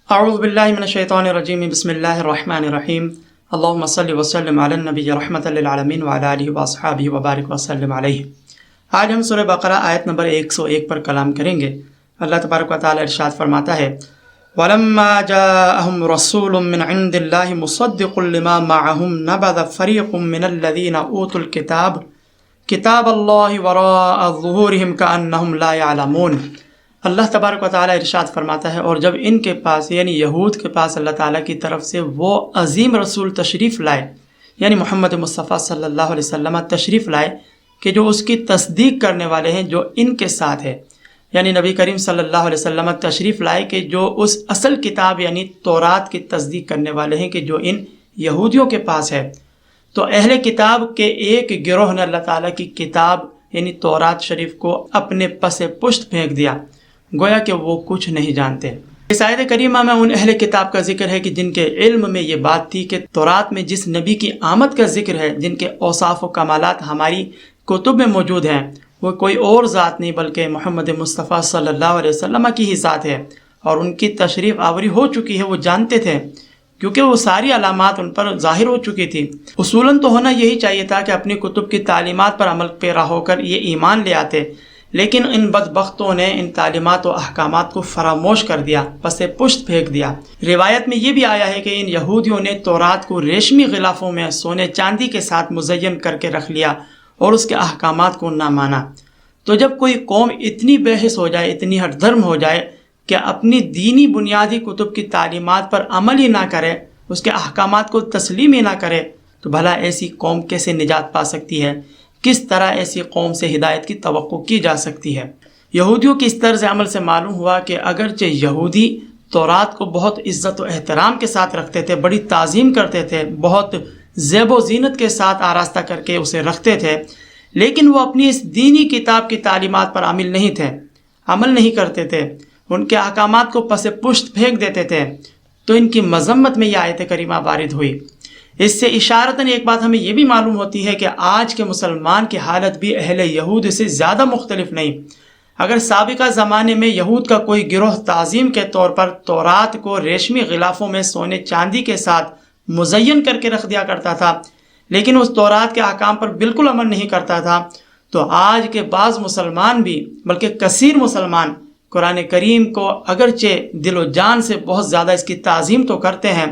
اعوذ باللہ من الشیطان الرجیم بسم اللہ الرحمن الرحیم اللہم صلی وسلم علی النبی رحمۃ للعالمین وعلی آلہ واصحابہ وبارک وسلم علیہ۔ آج ہم سورہ بقرہ آیت نمبر 101 پر کلام کریں گے۔ اللہ تبارک و تعالی ارشاد فرماتا ہے وَلَمَّا جَاءَهُمْ رَسُولٌ مِّنْ عِندِ اللَّهِ مُصَدِّقٌ لِّمَا مَعَهُمْ نَبَذَ فَرِيقٌ مِّنَ الَّذِينَ أُوتُوا الْكِتَابَ كِتَابَ اللَّهِ وَرَاءَ ظُهُورِهِمْ كَأَنَّهُمْ لَا يَعْلَمُونَ۔ اللہ تبارک و تعالیٰ ارشاد فرماتا ہے، اور جب ان کے پاس یعنی یہود کے پاس اللہ تعالیٰ کی طرف سے وہ عظیم رسول تشریف لائے، یعنی محمد مصطفیٰ صلی اللہ علیہ وسلم تشریف لائے کہ جو اس کی تصدیق کرنے والے ہیں جو ان کے ساتھ ہے، یعنی نبی کریم صلی اللہ علیہ وسلم تشریف لائے کہ جو اس اصل کتاب یعنی تورات کی تصدیق کرنے والے ہیں کہ جو ان یہودیوں کے پاس ہے، تو اہل کتاب کے ایک گروہ نے اللہ تعالیٰ کی کتاب یعنی تورات شریف کو اپنے پس پشت پھینک دیا، گویا کہ وہ کچھ نہیں جانتے۔ اس آیت کریمہ میں ان اہل کتاب کا ذکر ہے کہ جن کے علم میں یہ بات تھی کہ تورات میں جس نبی کی آمد کا ذکر ہے، جن کے اوصاف و کمالات ہماری کتب میں موجود ہیں، وہ کوئی اور ذات نہیں بلکہ محمد مصطفیٰ صلی اللہ علیہ وسلم کی ہی ذات ہے، اور ان کی تشریف آوری ہو چکی ہے، وہ جانتے تھے کیونکہ وہ ساری علامات ان پر ظاہر ہو چکی تھی۔ اصولاً تو ہونا یہی چاہیے تھا کہ اپنی کتب کی تعلیمات پر عمل پیرا ہو کر یہ ایمان لے آتے، لیکن ان بدبختوں نے ان تعلیمات و احکامات کو فراموش کر دیا، پس پشت پھینک دیا۔ روایت میں یہ بھی آیا ہے کہ ان یہودیوں نے تورات کو ریشمی غلافوں میں سونے چاندی کے ساتھ مزین کر کے رکھ لیا اور اس کے احکامات کو نہ مانا۔ تو جب کوئی قوم اتنی بے حس ہو جائے، اتنی ہٹ دھرم ہو جائے کہ اپنی دینی بنیادی کتب کی تعلیمات پر عمل ہی نہ کرے، اس کے احکامات کو تسلیم ہی نہ کرے، تو بھلا ایسی قوم کیسے نجات پا سکتی ہے؟ کس طرح ایسی قوم سے ہدایت کی توقع کی جا سکتی ہے؟ یہودیوں کی اس طرز عمل سے معلوم ہوا کہ اگرچہ یہودی تورات کو بہت عزت و احترام کے ساتھ رکھتے تھے، بڑی تعظیم کرتے تھے، بہت زیب و زینت کے ساتھ آراستہ کر کے اسے رکھتے تھے، لیکن وہ اپنی اس دینی کتاب کی تعلیمات پر عامل نہیں تھے، عمل نہیں کرتے تھے، ان کے احکامات کو پس پشت پھینک دیتے تھے، تو ان کی مذمت میں یہ آیت کریمہ وارد ہوئی۔ اس سے اشارتاً ایک بات ہمیں یہ بھی معلوم ہوتی ہے کہ آج کے مسلمان کی حالت بھی اہل یہود سے زیادہ مختلف نہیں۔ اگر سابقہ زمانے میں یہود کا کوئی گروہ تعظیم کے طور پر تورات کو ریشمی غلافوں میں سونے چاندی کے ساتھ مزین کر کے رکھ دیا کرتا تھا، لیکن اس تورات کے احکام پر بالکل عمل نہیں کرتا تھا، تو آج کے بعض مسلمان بھی بلکہ کثیر مسلمان قرآن کریم کو اگرچہ دل و جان سے بہت زیادہ اس کی تعظیم تو کرتے ہیں،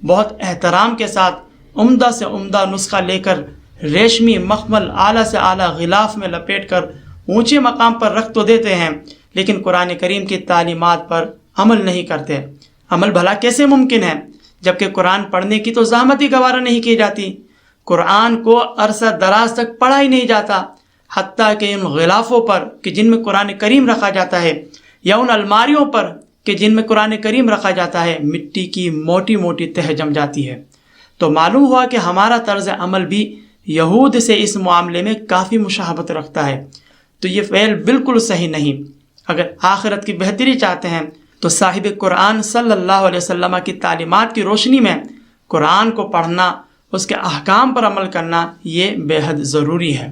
بہت احترام کے ساتھ عمدہ سے عمدہ نسخہ لے کر ریشمی مخمل اعلیٰ سے اعلیٰ غلاف میں لپیٹ کر اونچے مقام پر رکھ تو دیتے ہیں، لیکن قرآن کریم کی تعلیمات پر عمل نہیں کرتے۔ عمل بھلا کیسے ممکن ہے جبکہ قرآن پڑھنے کی تو زحمت ہی گوارا نہیں کی جاتی، قرآن کو عرصہ دراز تک پڑھا ہی نہیں جاتا، حتیٰ کہ ان غلافوں پر کہ جن میں قرآن کریم رکھا جاتا ہے، یا ان الماریوں پر کہ جن میں قرآن کریم رکھا جاتا ہے، مٹی کی موٹی موٹی تہ جم جاتی ہے۔ تو معلوم ہوا کہ ہمارا طرز عمل بھی یہود سے اس معاملے میں کافی مشابہت رکھتا ہے، تو یہ فعل بالکل صحیح نہیں۔ اگر آخرت کی بہتری چاہتے ہیں تو صاحب قرآن صلی اللہ علیہ وسلم کی تعلیمات کی روشنی میں قرآن کو پڑھنا، اس کے احکام پر عمل کرنا یہ بے حد ضروری ہے۔